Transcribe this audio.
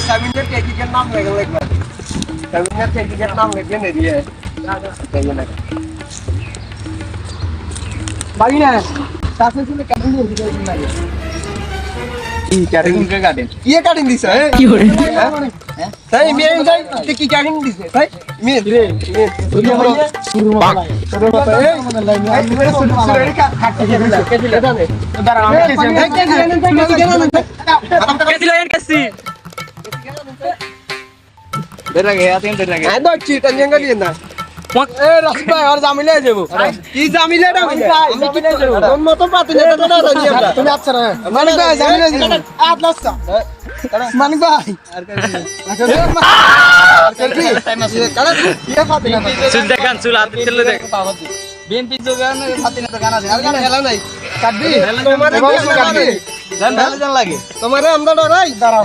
সাবিনের টেকিকের নাম লেখা লাগবে সাবিনের টেকিকের নাম লিখে নে দিয়ে বাকি না তাসে শুনে কাটিং দিয়ে লাগে কি কাটিং কে কাটিং কি কাটিং দিছে কি করে হ্যাঁ তাই মেন যাই কি কাটিং দিছে তাই মেন রে শুরু মাথা এই আমাদের লাইন সুরে কাটতে দিছে কে দিলে জানে দাঁড়া আমি কে দিলে কেসি বেরা গয়া তিন বেরা গয়া আই দচ্ছি টেনশন করিয়ে না এ রাস্তা আর জামিলে যাবো কি জামিলে না আমি কি না যাবো তোর মত পাতে না তো না রাজি আমরা তুমি আচ্ছা না মানে ভাই জামিলে যাবো আট লাস্তা মানে ভাই আর করবি টাইম আছে কারা কি পাতে না চুল দেখান চুল হাতে চলে দেখ বিএনপি জোগান পাতে না তো গানা আছে আর গানা হেলা নাই কাটবি তোমারে কাটবি জান ভালো জান লাগে তোমারে আমরা ডরাই দাঁড়াও